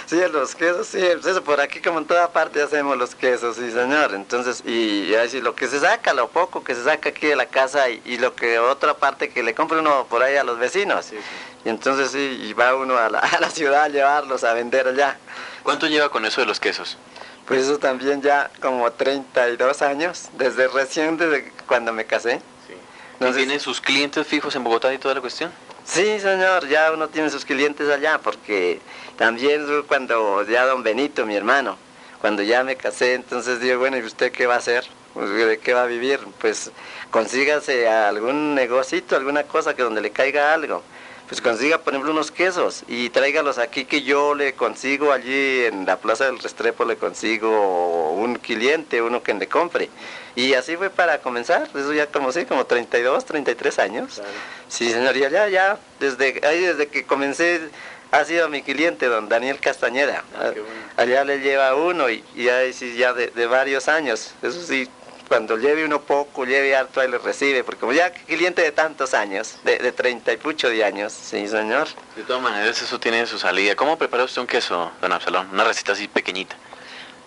sí, los quesos, sí, pues eso por aquí como en toda parte hacemos los quesos, sí, señor. Entonces, y así lo que se saca, lo poco que se saca aquí de la casa y lo que otra parte que le compra uno por ahí a los vecinos.
Sí, sí.
Y entonces sí, y va uno a a la ciudad a llevarlos a vender allá.
¿Cuánto lleva con eso de los quesos?
Pues eso también ya como 32 años, desde cuando me casé.
Sí. ¿Y
Entonces,
tiene sus clientes fijos en Bogotá y toda la cuestión?
sí, señor, ya uno tiene sus clientes allá, porque también cuando ya don Benito, mi hermano, cuando ya me casé, entonces digo, bueno, ¿y usted qué va a hacer? Pues, ¿de qué va a vivir? Pues consígase algún negocito, alguna cosa que donde le caiga algo. Pues consiga, por ejemplo, unos quesos y tráigalos aquí que yo le consigo allí en la Plaza del Restrepo, le consigo un cliente, uno que le compre. Y así fue para comenzar, eso ya como sí, como 32, 33 años.
Claro.
Sí, señoría, ya, desde que comencé ha sido mi cliente, don Daniel Castañeda.
Qué bueno.
Allá le lleva uno y ahí sí ya de varios años. Eso sí, cuando lleve uno poco, lleve harto, ahí le recibe, porque como ya cliente de tantos años, de 30 y pucho de años, sí, señor.
De todas maneras, eso tiene su salida. ¿Cómo prepara usted un queso, don Absalón? Una receta así pequeñita.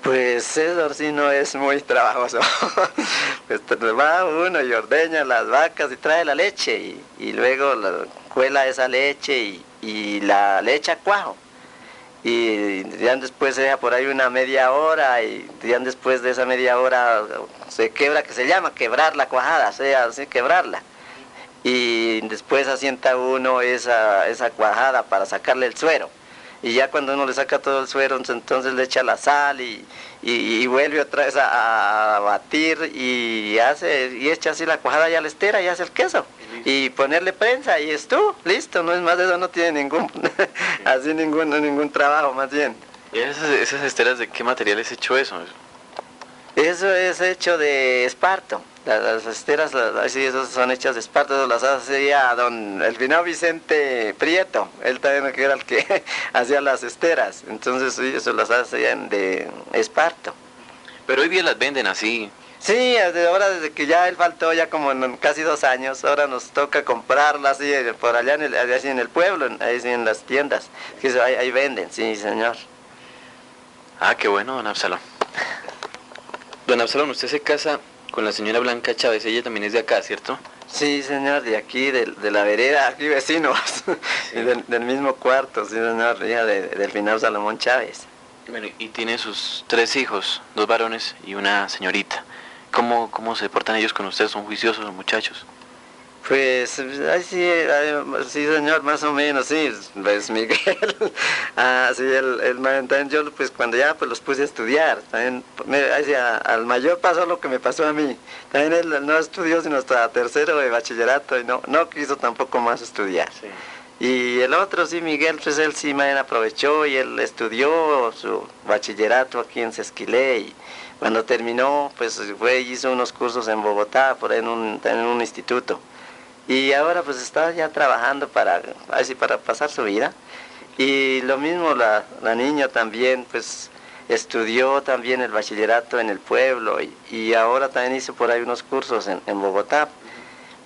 Pues eso sí no es muy trabajoso. Pues va uno y ordeña las vacas y trae la leche y luego cuela esa leche y la le echa cuajo. Y ya después se deja por ahí una media hora y ya después de esa media hora se quebra, que se llama quebrar la cuajada, sea así quebrarla. Y después asienta uno esa cuajada para sacarle el suero. Y ya cuando uno le saca todo el suero, entonces le echa la sal y vuelve otra vez a batir y echa así la cuajada ya a la estera y hace el queso. Y ponerle prensa y es tú, listo, no es más de eso, no tiene así ningún trabajo más bien.
¿Y esas esteras de qué material es hecho eso?
Eso es hecho de esparto. Las esteras, sí, esas son hechas de esparto, eso las hacía el finado Vicente Prieto, él también era el que hacía las esteras, entonces sí, eso las hacían de esparto.
Pero hoy día las venden así.
Sí, desde que ya él faltó, ya como en casi 2 años, ahora nos toca comprarlas así, por allá así en el pueblo, ahí sí, en las tiendas, que ahí venden, sí, señor.
Ah, qué bueno, don Absalón. Don Absalón, usted se casa con la señora Blanca Chávez, ella también es de acá, ¿cierto?
Sí, señor, de aquí, de la vereda, aquí vecinos,
Sí.
y del mismo cuarto, sí, señor, hija del finado Salomón Chávez.
Bueno, y tiene sus 3 hijos, 2 varones y una señorita. ¿Cómo se portan ellos con ustedes? ¿Son juiciosos los muchachos?
Pues, sí, señor, más o menos, sí, pues Miguel, sí, también yo, pues cuando ya pues los puse a estudiar, también, al mayor pasó lo que me pasó a mí, también él no estudió sino hasta tercero de bachillerato y no quiso tampoco más estudiar.
Sí.
Y el otro, sí, Miguel, pues él sí me aprovechó y él estudió su bachillerato aquí en Sesquilé y cuando terminó, pues hizo unos cursos en Bogotá, por ahí en un instituto. Y ahora pues está ya trabajando para pasar su vida. Y lo mismo la niña también pues estudió también el bachillerato en el pueblo y ahora también hizo por ahí unos cursos en Bogotá.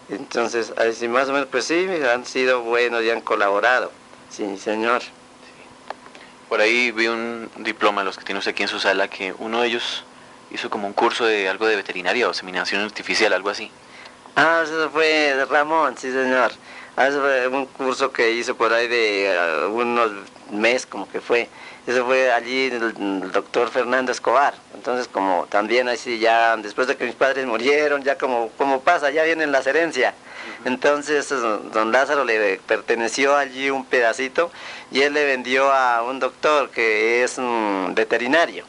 Entonces, así más o menos pues sí, han sido buenos y han colaborado. Sí, señor.
Por ahí vi un diploma, los que tiene usted aquí en su sala, que uno de ellos hizo como un curso de algo de veterinaria o seminación artificial, algo así.
Ah, eso fue de Ramón, sí señor. Eso fue un curso que hizo por ahí de unos meses como que fue. Eso fue allí el doctor Fernando Escobar. Entonces como también así ya después de que mis padres murieron, ya como pasa, ya vienen las herencias. Entonces don Lázaro le perteneció allí un pedacito y él le vendió a un doctor que es un veterinario,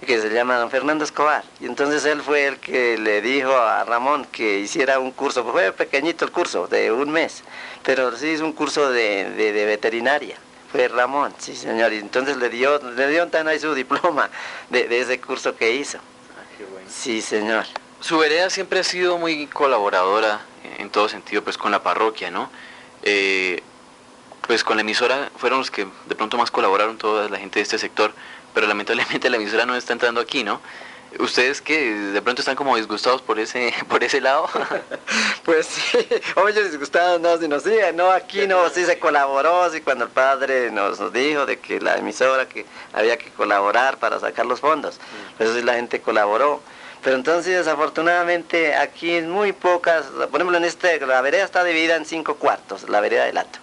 que se llama don Fernando Escobar. Y entonces él fue el que le dijo a Ramón que hiciera un curso, fue pequeñito el curso, de un mes, pero sí es un curso de veterinaria. Fue Ramón, sí señor, y entonces le dio también ahí su diploma de ese curso que hizo.
Ah, qué bueno.
Sí señor.
Su vereda siempre ha sido muy colaboradora en todo sentido, pues con la parroquia, ¿no? Pues con la emisora fueron los que de pronto más colaboraron toda la gente de este sector, pero lamentablemente la emisora no está entrando aquí, ¿no? ¿Ustedes que de pronto están como disgustados por por ese lado?
Pues sí, oye, disgustados no, sino sí, no, aquí no, sí se colaboró, sí, cuando el padre nos dijo de que la emisora, que había que colaborar para sacar los fondos, pues sí la gente colaboró. Pero entonces desafortunadamente aquí es muy pocas, por ejemplo la vereda está dividida en 5 cuartos, la vereda del Hato.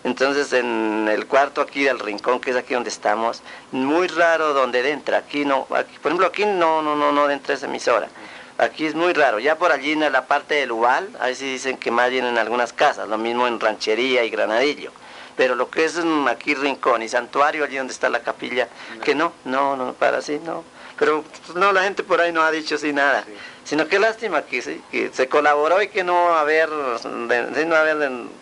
Entonces en el cuarto aquí del rincón, que es aquí donde estamos, muy raro donde entra, aquí no, aquí, por ejemplo aquí no entra esa emisora. Aquí es muy raro, ya por allí en la parte del Ubal, ahí sí dicen que más bien en algunas casas, lo mismo en Ranchería y Granadillo. Pero lo que es aquí Rincón y Santuario, allí donde está la capilla, que no, para así no. Pero pues, no, la gente por ahí no ha dicho así nada. Sí. Sino que lástima que, sí, que se colaboró y que no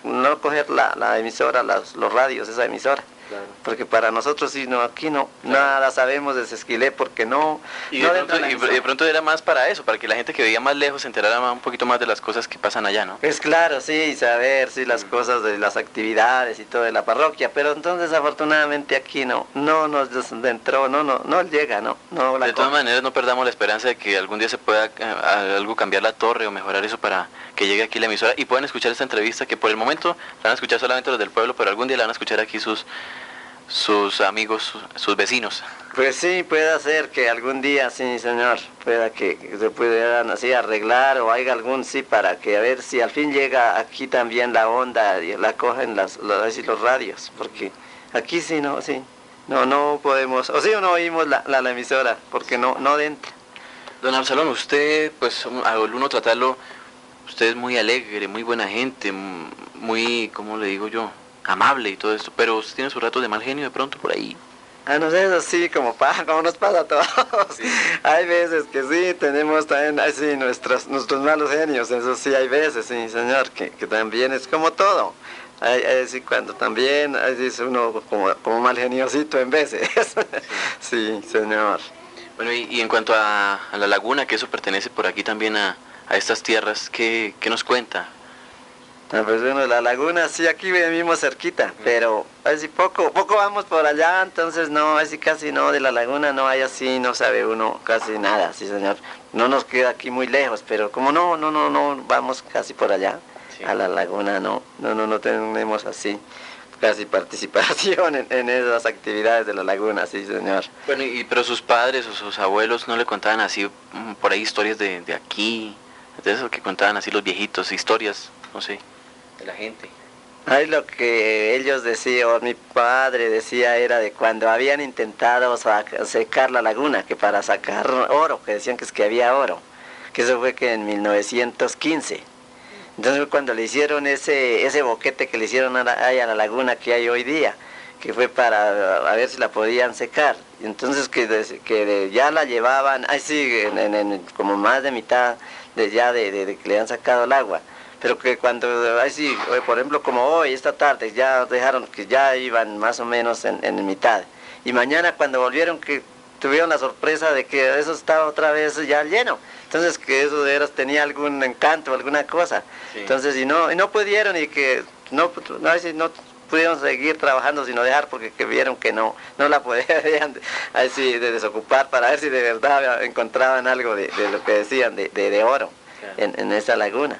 no coger la emisora, los radios, esa emisora. Claro. Porque para nosotros sí, no, aquí no, claro, nada sabemos de Sesquilé porque no...
Y
no
de pronto era más para eso, para que la gente que veía más lejos se enterara un poquito más de las cosas que pasan allá, ¿no?
Es claro, sí, saber, sí, las cosas de las actividades y todo de la parroquia, pero entonces afortunadamente aquí no nos entró, no llega, no
de todas maneras no perdamos la esperanza de que algún día se pueda algo cambiar la torre o mejorar eso para que llegue aquí la emisora y puedan escuchar esta entrevista, que por el momento la van a escuchar solamente los del pueblo, pero algún día la van a escuchar aquí sus amigos, sus vecinos.
Pues sí, puede ser que algún día, sí, señor, pueda que se puedan así arreglar o haya algún sí para que a ver si al fin llega aquí también la onda y la cogen los radios, porque aquí sí, no podemos, o sí o no oímos la emisora, porque no dentro.
Don Absalón, usted, pues al uno tratarlo, usted es muy alegre, muy buena gente, muy, ¿cómo le digo yo?, amable y todo esto, pero usted tiene sus ratos de mal genio de pronto por ahí.
No sé, eso sí, como nos pasa a todos. Sí. Hay veces que sí, tenemos también así nuestros malos genios, eso sí, hay veces, sí, señor, que también es como todo. Sí, cuando también es uno como mal geniosito en veces. Sí, señor.
Bueno, y en cuanto a la laguna, que eso pertenece por aquí también a estas tierras, ¿qué nos cuenta?
Pues bueno, la laguna sí, aquí vivimos cerquita, pero así poco vamos por allá, entonces no, así casi no, de la laguna no hay así, no sabe uno casi nada, sí señor. No nos queda aquí muy lejos, pero como no vamos casi por allá, sí, a la laguna no tenemos así casi participación en esas actividades de la laguna, sí señor.
Bueno, pero sus padres o sus abuelos no le contaban así por ahí historias de aquí, de eso que contaban así los viejitos, historias, no sé, de la gente.
Ay, lo que ellos decían, mi padre decía, era de cuando habían intentado secar la laguna, que para sacar oro, que decían que es que había oro, que eso fue que en 1915. Entonces cuando le hicieron ese boquete que le hicieron ahí a la laguna que hay hoy día, que fue para a ver si la podían secar. Y entonces que ya la llevaban, como más de mitad de que le han sacado el agua. Pero que cuando, por ejemplo, como hoy, esta tarde, ya dejaron que ya iban más o menos en mitad. Y mañana cuando volvieron, que tuvieron la sorpresa de que eso estaba otra vez ya lleno. Entonces que eso de veras tenía algún encanto, alguna cosa. Sí. Entonces, y no pudieron, y que no pudieron seguir trabajando, sino dejar, porque que vieron que no la podían de desocupar, para ver si de verdad encontraban algo de lo que decían de oro, claro, en esa laguna.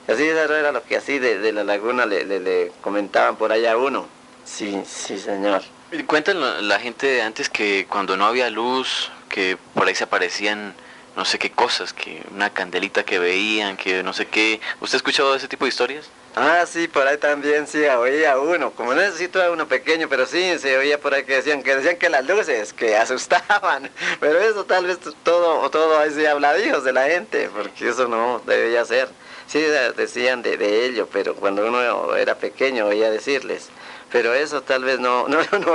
Así eso era lo que así de la laguna le comentaban por allá a uno. Sí, señor.
Cuentan la gente de antes que cuando no había luz, que por ahí se aparecían no sé qué cosas, que una candelita que veían, que no sé qué. ¿Usted ha escuchado ese tipo de historias?
Ah, sí, por ahí también sí oía uno, como no necesito a uno pequeño, pero sí se oía por ahí que decían que las luces, que asustaban, pero eso tal vez todo ahí sí habladíos de la gente, porque eso no debía ser. Sí decían de ello, pero cuando uno era pequeño oía decirles. Pero eso tal vez no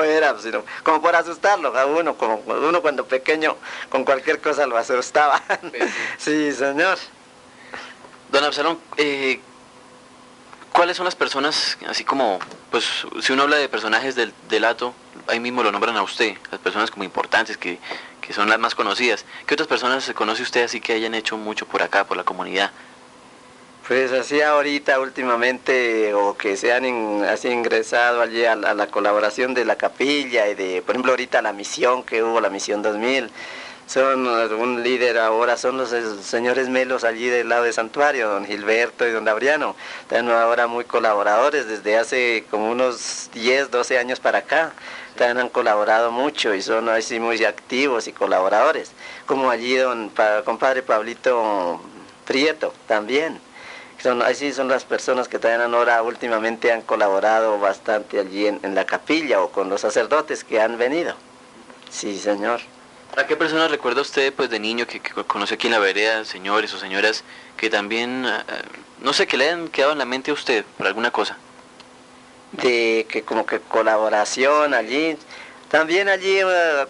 era, sino como por asustarlo a uno, como uno cuando pequeño con cualquier cosa lo asustaban. Sí, señor.
Don Absalón, ¿cuáles son las personas, así como, pues, si uno habla de personajes del Hato, ahí mismo lo nombran a usted, las personas como importantes, que son las más conocidas? ¿Qué otras personas se conoce usted así que hayan hecho mucho por acá, por la comunidad?
Pues así ahorita últimamente, o que se han así ingresado allí a la colaboración de la capilla y por ejemplo ahorita la misión que hubo, la misión 2000, son un líder ahora, son los señores Melos allí del lado de Santuario, don Gilberto y don Labriano, están ahora muy colaboradores desde hace como unos 10, 12 años para acá, han colaborado mucho y son así muy activos y colaboradores, como allí compadre Pablito Prieto también. Así son las personas que también ahora últimamente han colaborado bastante allí en la capilla o con los sacerdotes que han venido. Sí, señor.
¿A qué personas recuerda usted pues de niño que conoció aquí en la vereda, señores o señoras que también, no sé, que le hayan quedado en la mente a usted por alguna cosa?
De que como que colaboración allí. También allí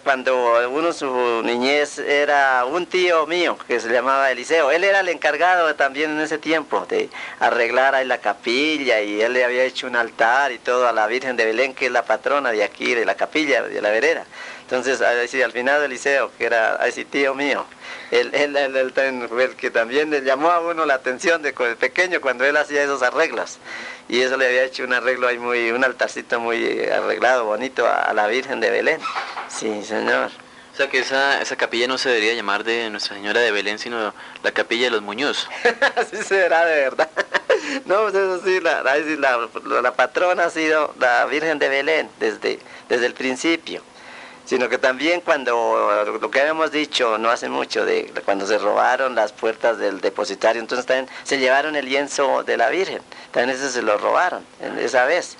cuando uno su niñez era un tío mío que se llamaba Eliseo, él era el encargado también en ese tiempo de arreglar ahí la capilla y él le había hecho un altar y todo a la Virgen de Belén que es la patrona de aquí, de la capilla, de la vereda. Entonces al final Eliseo, que era así tío mío, él el que también le llamó a uno la atención de pequeño cuando él hacía esos arreglos. Y eso le había hecho un arreglo ahí un altarcito muy arreglado, bonito a la Virgen de Belén. Sí, señor.
O sea que esa capilla no se debería llamar de Nuestra Señora de Belén, sino la capilla de los Muñoz.
Así será de verdad. No, pues eso sí, la patrona ha sido la Virgen de Belén desde el principio. Sino que también cuando, lo que habíamos dicho no hace mucho, de cuando se robaron las puertas del depositario, entonces también se llevaron el lienzo de la Virgen, también ese se lo robaron esa vez.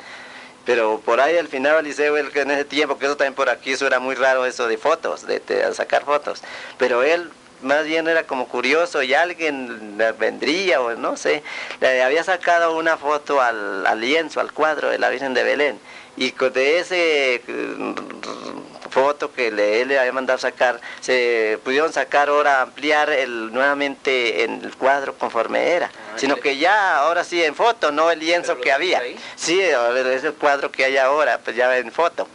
Pero por ahí al final Eliseo, él en ese tiempo, que eso también por aquí, eso era muy raro eso de fotos, de sacar fotos, pero él más bien era como curioso y alguien vendría o no sé, le había sacado una foto al lienzo, al cuadro de la Virgen de Belén, y de ese foto que él le había mandado sacar, se pudieron sacar ahora, ampliar nuevamente en el cuadro conforme era, sino que ya ahora sí en foto, no el lienzo que había. Sí, es el cuadro que hay ahora, pues ya en foto.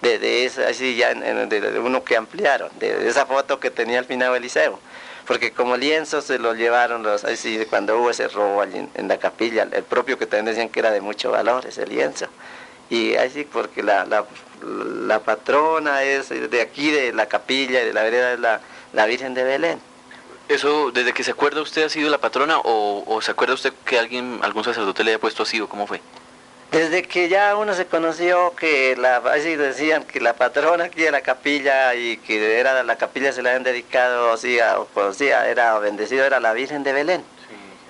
De esa, así ya de uno que ampliaron, de esa foto que tenía al final Eliseo. Porque como lienzo se lo llevaron así, cuando hubo ese robo allí en la capilla, el propio que también decían que era de mucho valor ese lienzo. Y así porque la patrona es de aquí, de la capilla y de la vereda, es la Virgen de Belén.
¿Eso desde que se acuerda usted ha sido la patrona o se acuerda usted que algún sacerdote le haya puesto así o cómo fue?
Desde que ya uno se conoció que así decían que la patrona aquí de la capilla y que era la capilla se la habían dedicado, era bendecido, era la Virgen de Belén.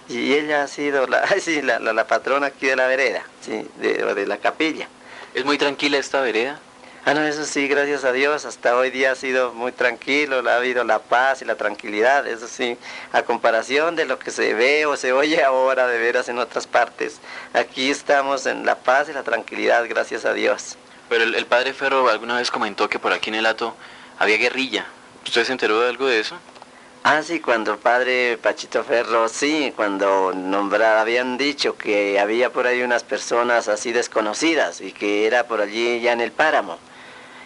Sí. Y ella ha sido la patrona aquí de la vereda, sí, de la capilla.
¿Es muy tranquila esta vereda?
Ah, no, eso sí, gracias a Dios, hasta hoy día ha sido muy tranquilo, ha habido la paz y la tranquilidad, eso sí, a comparación de lo que se ve o se oye ahora de veras en otras partes. Aquí estamos en la paz y la tranquilidad, gracias a Dios.
Pero el padre Ferro alguna vez comentó que por aquí en el Hato había guerrilla. ¿Usted se enteró de algo de eso?
Ah, sí, cuando el padre Pachito Ferro, sí, cuando habían dicho que había por ahí unas personas así desconocidas y que era por allí ya en el páramo.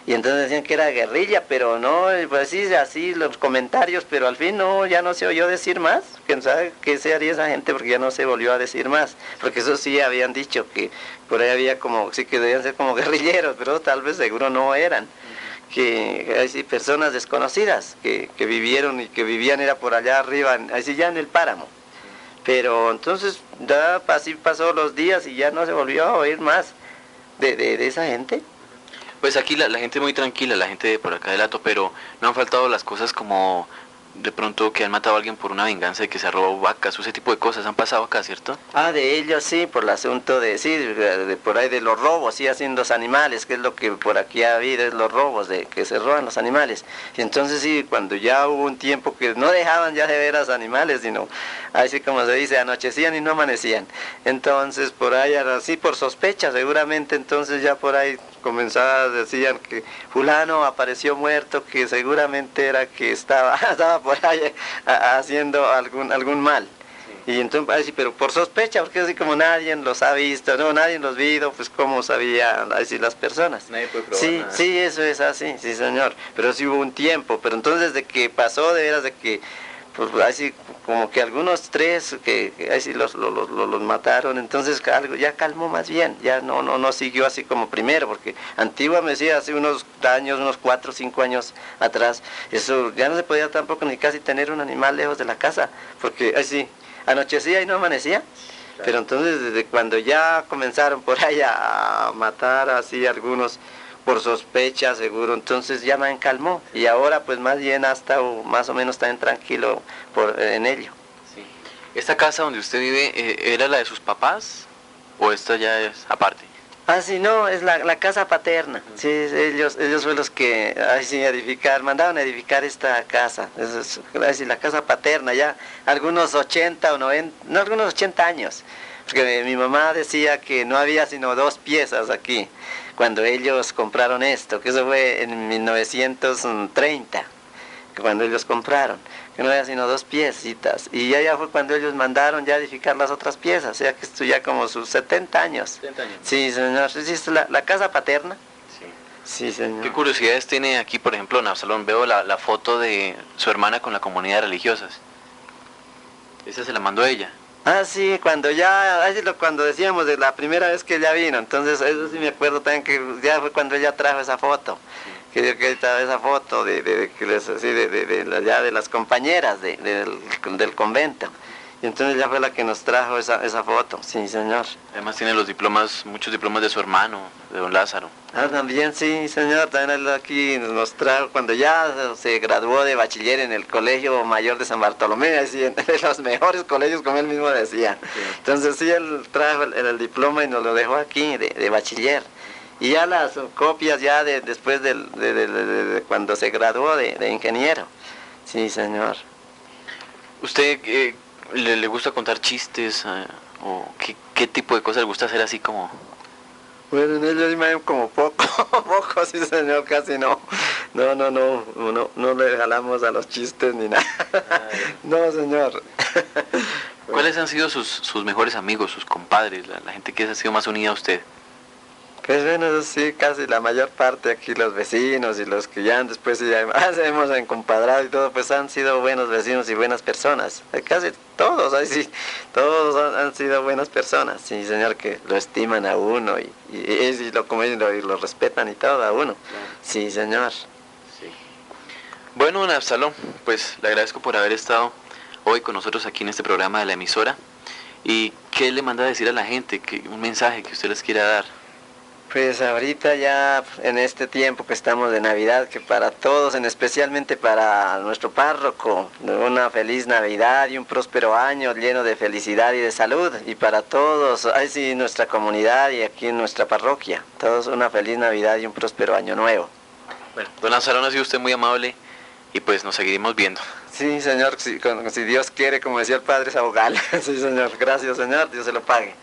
Y entonces decían que era guerrilla, pero no, pues sí, así los comentarios, pero al fin no, ya no se oyó decir más. ¿Quién sabe qué se haría esa gente? Porque ya no se volvió a decir más. Porque eso sí habían dicho que por ahí había como, sí que debían ser como guerrilleros, pero tal vez seguro no eran. Que hay sí, personas desconocidas que vivieron y que vivían era por allá arriba, así ya en el páramo. Pero entonces ya así pasó los días y ya no se volvió a oír más de esa gente.
Pues aquí la gente muy tranquila, la gente de por acá del Hato, pero no han faltado las cosas como de pronto que han matado a alguien por una venganza de que se ha robado vacas, o ese tipo de cosas han pasado acá, ¿cierto?
Ah, de ellos sí, por el asunto de por ahí de los robos, sí, haciendo los animales, que es lo que por aquí ha habido, es los robos, de que se roban los animales. Y entonces sí, cuando ya hubo un tiempo que no dejaban ya de ver a los animales, sino, así como se dice, anochecían y no amanecían. Entonces por ahí, así por sospecha seguramente, entonces ya por ahí comenzaban, decían que fulano apareció muerto, que seguramente era que estaba por ahí haciendo algún mal. Sí. Y entonces, pero por sospecha, porque así como nadie los ha visto, no, nadie los vio, pues cómo sabían así las personas.
Nadie puede probar
sí,
nada.
Sí, eso es así, sí señor. Pero sí hubo un tiempo, pero entonces desde que pasó, de veras de que pues así como que algunos tres que así los mataron, entonces algo ya calmó más bien, ya no siguió así como primero, porque antigua me decía hace unos años, unos 4 o 5 años atrás, eso ya no se podía tampoco ni casi tener un animal lejos de la casa, porque así anochecía y no amanecía. Pero entonces desde cuando ya comenzaron por ahí a matar así algunos por sospecha seguro, entonces ya me encalmó y ahora pues más bien hasta más o menos también tranquilo en ello.
Sí. ¿Esta casa donde usted vive era la de sus papás o esta ya es aparte?
Ah, sí, no, es la casa paterna. Sí, ellos fueron los que así mandaron a edificar esta casa. Es así, la casa paterna, ya algunos 80 o 90, no, algunos 80 años. Porque mi mamá decía que no había sino 2 piezas aquí, cuando ellos compraron esto, que eso fue en 1930, cuando ellos compraron, que no había sino 2 piecitas, y ya fue cuando ellos mandaron ya edificar las otras piezas, o sea que esto ya como sus 70 años.
70 años.
Sí, señor, sí, es la casa paterna. Sí, señor.
¿Qué curiosidades tiene aquí, por ejemplo, en Absalón? Veo la foto de su hermana con la comunidad de religiosas. ¿Esa se la mandó ella?
Ah, sí, cuando decíamos de la primera vez que ella vino, entonces eso sí me acuerdo también que ya fue cuando ella trajo esa foto, que estaba esa foto de las compañeras del convento, y entonces ya fue la que nos trajo esa foto, sí, señor.
Además tiene muchos diplomas de su hermano, de don Lázaro.
Ah, también, sí, señor, también él aquí nos trajo, cuando ya se graduó de bachiller en el Colegio Mayor de San Bartolomé, así, de los mejores colegios, como él mismo decía. Sí. Entonces sí, él trajo el diploma y nos lo dejó aquí, de bachiller. Y ya las copias ya después de cuando se graduó de ingeniero. Sí, señor.
¿Usted le gusta contar chistes? ¿O qué tipo de cosas le gusta hacer así como...?
Bueno, en ellos como poco, sí señor, casi no le jalamos a los chistes ni nada. No, señor.
¿Cuáles han sido sus mejores amigos, sus compadres, la gente que ha sido más unida a usted?
Pues bueno, sí, casi la mayor parte aquí, los vecinos y los que ya después ya hemos encompadrado y todo, pues han sido buenos vecinos y buenas personas. Casi todos, ahí sí, todos han sido buenas personas, sí, señor, que lo estiman a uno y lo respetan y todo a uno. Sí, señor.
Sí. Bueno, don Absalón, pues le agradezco por haber estado hoy con nosotros aquí en este programa de la emisora. ¿Y qué le manda a decir a la gente? Un mensaje que usted les quiera dar.
Pues ahorita ya en este tiempo que estamos de Navidad, que para todos, especialmente para nuestro párroco, una feliz Navidad y un próspero año lleno de felicidad y de salud. Y para todos, sí, nuestra comunidad y aquí en nuestra parroquia, todos una feliz Navidad y un próspero año nuevo.
Bueno, don Absalón, ha sido usted muy amable y pues nos seguiremos viendo.
Sí, señor, si Dios quiere, como decía el padre Sabogal. Sí, señor, gracias, señor, Dios se lo pague.